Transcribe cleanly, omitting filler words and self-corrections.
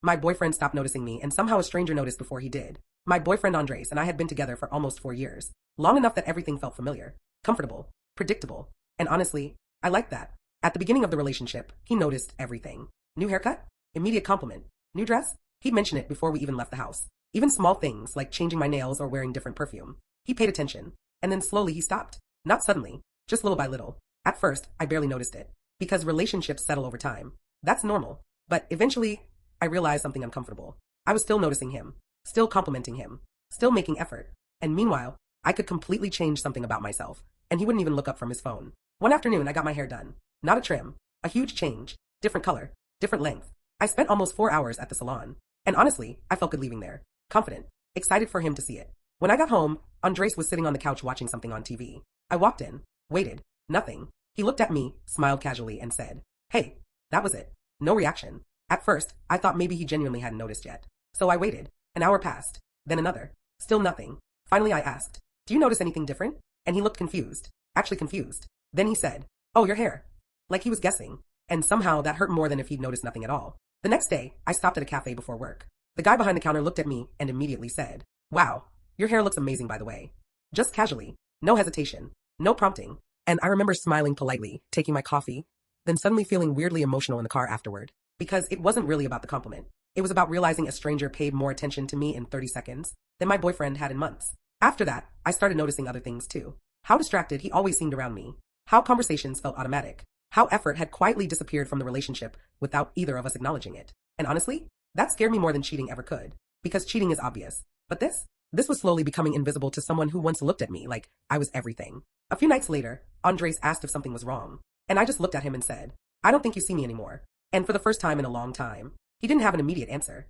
My boyfriend stopped noticing me, and somehow a stranger noticed before he did. My boyfriend Andres and I had been together for almost 4 years, long enough that everything felt familiar, comfortable, predictable, and honestly, I liked that. At the beginning of the relationship, he noticed everything. New haircut? Immediate compliment. New dress? He'd mention it before we even left the house. Even small things like changing my nails or wearing different perfume. He paid attention, and then slowly he stopped. Not suddenly, just little by little. At first, I barely noticed it, because relationships settle over time. That's normal. But eventually, I realized something uncomfortable. I was still noticing him, still complimenting him, still making effort. And meanwhile, I could completely change something about myself, and he wouldn't even look up from his phone. One afternoon, I got my hair done. Not a trim, a huge change, different color, different length. I spent almost 4 hours at the salon, and honestly, I felt good leaving there. Confident, excited for him to see it. When I got home, Andres was sitting on the couch watching something on TV. I walked in, waited, nothing. He looked at me, smiled casually, and said, "Hey." That was it. No reaction. At first, I thought maybe he genuinely hadn't noticed yet. So I waited. An hour passed. Then another. Still nothing. Finally I asked, "Do you notice anything different?" And he looked confused. Actually confused. Then he said, "Oh, your hair." Like he was guessing. And somehow that hurt more than if he'd noticed nothing at all. The next day, I stopped at a cafe before work. The guy behind the counter looked at me and immediately said, "Wow, your hair looks amazing, by the way." Just casually. No hesitation. No prompting. And I remember smiling politely, taking my coffee, then suddenly feeling weirdly emotional in the car afterward. Because it wasn't really about the compliment. It was about realizing a stranger paid more attention to me in 30 seconds than my boyfriend had in months. After that, I started noticing other things too. How distracted he always seemed around me. How conversations felt automatic. How effort had quietly disappeared from the relationship without either of us acknowledging it. And honestly, that scared me more than cheating ever could. Because cheating is obvious. But this was slowly becoming invisible to someone who once looked at me like I was everything. A few nights later, Andres asked if something was wrong. And I just looked at him and said, "I don't think you see me anymore." And for the first time in a long time, he didn't have an immediate answer.